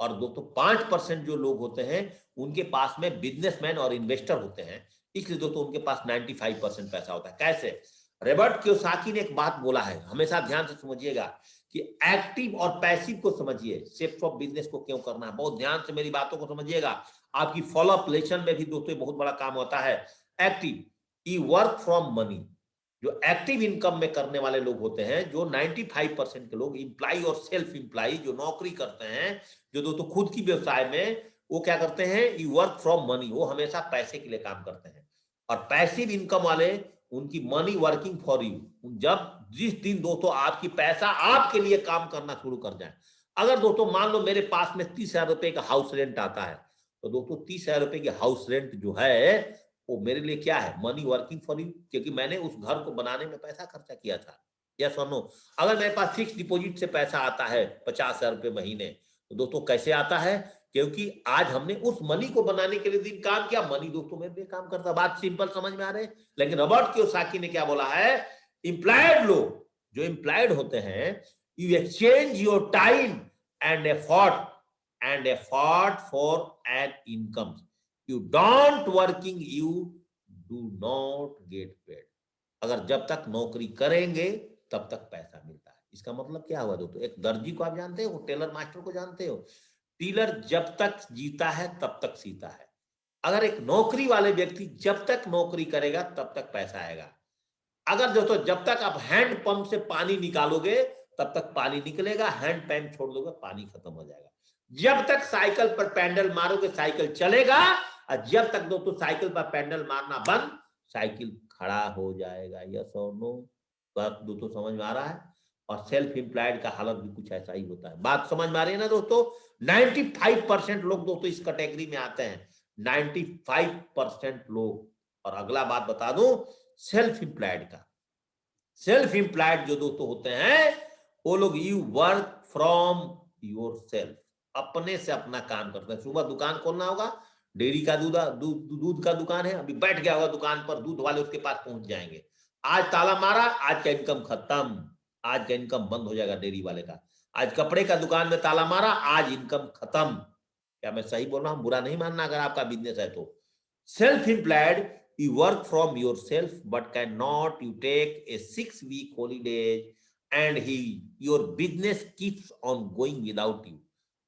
और दोस्तों 5% जो लोग होते हैं उनके पास में बिजनेसमैन और इन्वेस्टर होते हैं। इसलिए दोस्तों उनके पास 95% पैसा होता है। कैसे? रॉबर्ट कियोसाकी ने एक बात बोला है, हमेशा ध्यान से समझिएगा, कि एक्टिव और पैसिव को समझिए। सेफ ऑफ बिजनेस को क्यों करना है, बहुत ध्यान से मेरी बातों को समझिएगा। आपकी फॉलो अप लेसन में भी दोस्तों बहुत बड़ा काम होता है। Active, E work from money. जो एक्टिव इनकम में करने वाले लोग होते हैं, जो 95% के लोग इंप्लाई और सेल्फ इंप्लाई जो नौकरी करते हैं, जो दोस्तों खुद की व्यवसाय में वो क्या करते हैं, यू वर्क फ्रॉम मनी, वो हमेशा पैसे के लिए काम करते हैं। और पैसिव इनकम वाले, उनकी मनी वर्किंग फॉर यू। जब जिस दिन दोस्तों आपकी पैसा आपके लिए काम करना शुरू कर जाए, अगर दोस्तों मान लो मेरे पास में 30,000 रुपए का हाउस रेंट आता है, तो दोस्तों 30,000 रुपए की हाउस रेंट जो है वो मेरे लिए क्या है, मनी वर्किंग फॉर यू, क्योंकि मैंने उस घर को बनाने में पैसा खर्चा किया था। यस और नो। अगर मेरे पास फिक्स डिपॉजिट से पैसा आता है 50,000 रुपए महीने, तो दोस्तों कैसे आता है, क्योंकि आज हमने उस मनी को बनाने के लिए दिन काम किया, मनी दोस्तों मेरे लिए काम करता। बात सिंपल समझ में आ रहे हैं। लेकिन रॉबर्ट कियोसाकी ने क्या बोला है, इंप्लॉयड लोग, जो इंप्लॉयड होते हैं, you exchange your time and effort for an income, you don't working, you do not get paid. अगर जब तक नौकरी करेंगे तब तक पैसा मिलता है। इसका मतलब क्या हुआ दोस्तों, एक दर्जी को आप जानते हो, टेलर मास्टर को जानते हो, टेलर जब तक जीता है तब तक सीता है। अगर एक नौकरी वाले व्यक्ति जब तक नौकरी करेगा तब तक पैसा आएगा। अगर दोस्तों जब तक आप हैंड पंप से पानी निकालोगे तब तक पानी निकलेगा, हैंड पंप छोड़ दोगे पानी खत्म हो जाएगा। जब तक साइकिल पर पैडल मारोगे साइकिल चलेगा, और जब तक दोस्तों साइकिल पर पैडल मारना बंद, साइकिल खड़ा हो जाएगा। यस और नो। बात दोस्तों समझ में आ रहा है। और सेल्फ एम्प्लॉयड का हालत भी कुछ ऐसा ही होता है। बात समझ में आ रही है ना दोस्तों। 95% लोग दोस्तों इस कैटेगरी में आते हैं, 95% लोग। और अगला बात बता दूं सेल्फ एम्प्लॉयड का, सेल्फ एम्प्लॉयड जो दोस्तों होते हैं वो लोग you work from your self, अपने से अपना काम करते हैं। सुबह दुकान खोलना होगा, डेयरी का दूध का दुकान है, अभी बैठ गया होगा दुकान पर, दूध वाले उसके पास पहुंच जाएंगे। आज ताला मारा, आज का इनकम खत्म, आज का इनकम बंद हो जाएगा डेयरी वाले का। आज कपड़े का दुकान में ताला मारा, आज इनकम खत्म। क्या मैं सही बोल रहा हूं? बुरा नहीं मानना अगर आपका बिजनेस है तो। Self employed, you work from yourself but cannot you take a 6 week holiday and your business keeps on going without you।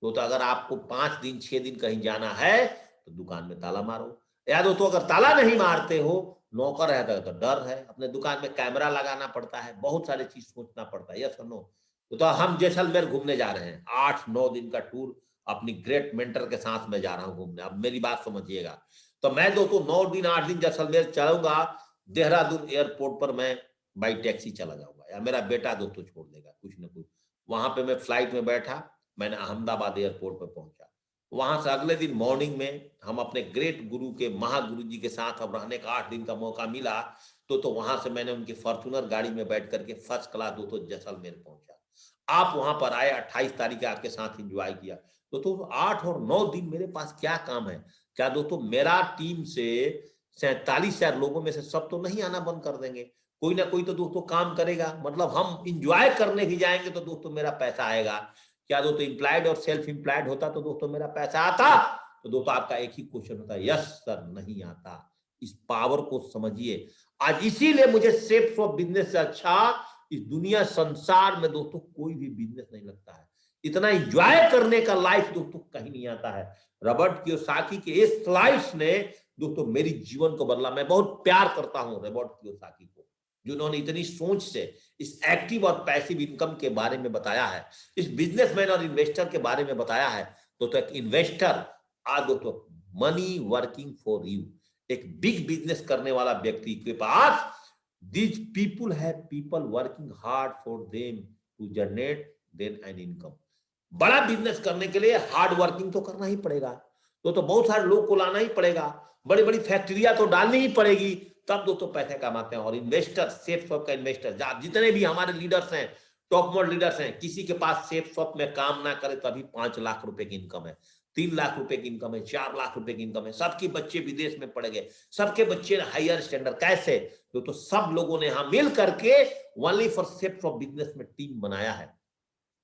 तो अगर आपको 5 दिन 6 दिन कहीं जाना है तो दुकान में ताला मारो। याद हो तो अगर ताला नहीं मारते हो, नौकर रहता है तो डर है, अपने दुकान में कैमरा लगाना पड़ता है, बहुत सारी चीज सोचना पड़ता है। यस और नो। तो हम जैसलमेर घूमने जा रहे हैं, 8-9 दिन का टूर अपनी ग्रेट मेंटर के साथ में जा रहा हूं घूमने। अब मेरी बात समझिएगा, तो मैं दोस्तों 9 दिन 8 दिन जैसलमेर चलूंगा, देहरादून एयरपोर्ट पर मैं बाई टैक्सी चला जाऊंगा, या मेरा बेटा दोस्तों छोड़ देगा कुछ ना कुछ। वहां पे मैं फ्लाइट में बैठा, मैंने अहमदाबाद एयरपोर्ट पर पहुंचा। वहां से अगले दिन मॉर्निंग में हम अपने ग्रेट गुरु के महागुरु जी के साथ अब रहने का 8 दिन का मौका मिला, तो वहां से मैंने उनकी फॉर्चूनर गाड़ी में बैठ करके फर्स्ट क्लास दोस्तों जैसलमेर पहुंचा। आप वहां पर आए, 28 तारीख आपके साथ एंजॉय किया। तो 8 और 9 दिन मेरे पास क्या काम है? क्या दोस्तों मेरा टीम से 47,000 लोगों में से सब तो नहीं आना बंद कर देंगे, कोई ना कोई तो दोस्तों काम करेगा। मतलब हम इंजॉय करने भी जाएंगे तो दोस्तों मेरा पैसा आएगा। क्या दोस्तों एम्प्लॉयड और सेल्फ एम्प्लॉयड होता तो दोस्तों मेरा पैसा आता? तो दोस्तों आपका एक ही क्वेश्चन होता है, यस सर नहीं आता। इस पावर को समझिए। आज इसीलिए मुझे सेफ ऑफ बिजनेस से अच्छा इस दुनिया संसार में दोस्तों कोई भी बिजनेस नहीं लगता है। इतना एंजॉय करने का लाइफ दोस्तों कहीं नहीं आता है। रॉबर्ट कियोसाकी के इस स्लाइस ने दोस्तों मेरी जीवन को बदला। मैं बहुत प्यार करता हूं रॉबर्ट कियोसाकी को, जिन्होंने इतनी सोच से इस एक्टिव और पैसिव इनकम के बारे में बताया है, इस बिजनेसमैन और इन्वेस्टर के बारे में बताया है। दोस्तों एक इन्वेस्टर आज दोस्तों मनी वर्किंग फॉर यू, एक बिग बिजनेस करने वाला व्यक्ति के पास these people have people working hard for them to generate then an income। बड़ा बिजनेस करने के लिए हार्ड वर्किंग तो करना ही पड़ेगा, तो बहुत सारे लोग को लाना ही पड़ेगा, बड़ी बड़ी फैक्ट्रियां तो डालनी ही पड़ेगी, तब दोस्तों पैसे कमाते हैं। और इन्वेस्टर, सेफ शॉप का इन्वेस्टर, जितने भी हमारे लीडर्स हैं, टॉप मोस्ट लीडर्स हैं, किसी के पास सेफ शॉप में काम ना करे तभी 5 लाख रुपए की इनकम है, 3 लाख रुपए की इनकम है, 4 लाख रुपए की इनकम है। सबके बच्चे विदेश में पढ़ गए, सबके बच्चे हायर स्टैंडर्ड। कैसे? तो सब लोगों ने यहां मिल करके only for safe of business में टीम बनाया है।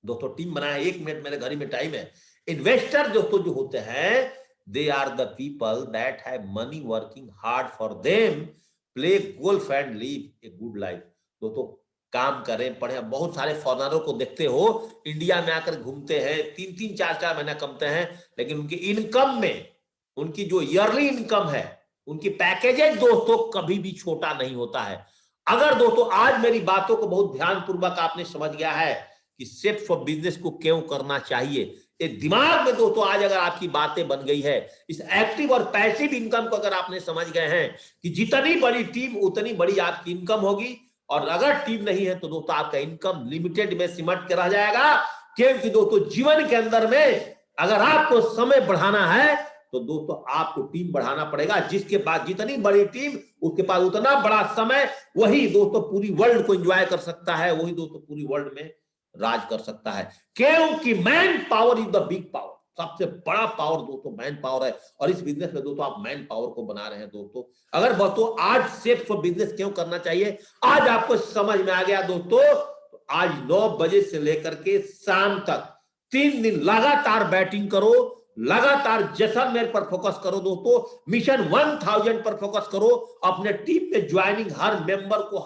दोस्तों टीम बनाया। 1 मिनट मेरे घर में टाइम है। इन्वेस्टर दोस्तों जो होते हैं, they are the people that have money working hard for them, play golf and live a good life. दोस्तों काम करें, पढ़ें। बहुत सारे फॉरेनरों को देखते हो इंडिया में आकर घूमते हैं, 3-3 4-4 महीना कमाते हैं, लेकिन उनकी इनकम में, उनकी जो ईयरली इनकम है, उनकी पैकेजेज दोस्तों कभी भी छोटा नहीं होता है। अगर दोस्तों आज मेरी बातों को बहुत ध्यानपूर्वक आपने समझ गया है कि सेफ फॉर बिजनेस को क्यों करना चाहिए, ये दिमाग में दोस्तों आज अगर आपकी बातें बन गई है, इस एक्टिव और पैसिव इनकम को अगर आपने समझ गए हैं कि जितनी बड़ी टीम उतनी बड़ी आपकी इनकम होगी, और अगर टीम नहीं है तो दोस्तों आपका इनकम लिमिटेड में सिमट के रह जाएगा। क्योंकि दोस्तों जीवन के अंदर में अगर आपको समय बढ़ाना है तो दोस्तों आपको टीम बढ़ाना पड़ेगा। जिसके पास जितनी बड़ी टीम उसके पास उतना बड़ा समय, वही दोस्तों पूरी वर्ल्ड को एंजॉय कर सकता है, वही दोस्तों पूरी वर्ल्ड में राज कर सकता है। क्योंकि man power is the big power, सबसे बड़ा पावर दोस्तों मैन पावर है। और इस बिजनेस में दोस्तों आप मैन पावर को बना रहे हैं दोस्तों। अगर दोस्तों आज सिर्फ बिजनेस क्यों करना चाहिए, आज आपको समझ में आ गया दोस्तों, तो आज 9 बजे से लेकर के शाम तक 3 दिन लगातार बैटिंग करो, लगातार जैसलमेर पर फोकस करो दोस्तों, मिशन 1000 पर फोकस करो, अपने टीम में ज्वाइनिंग हर मेंबर को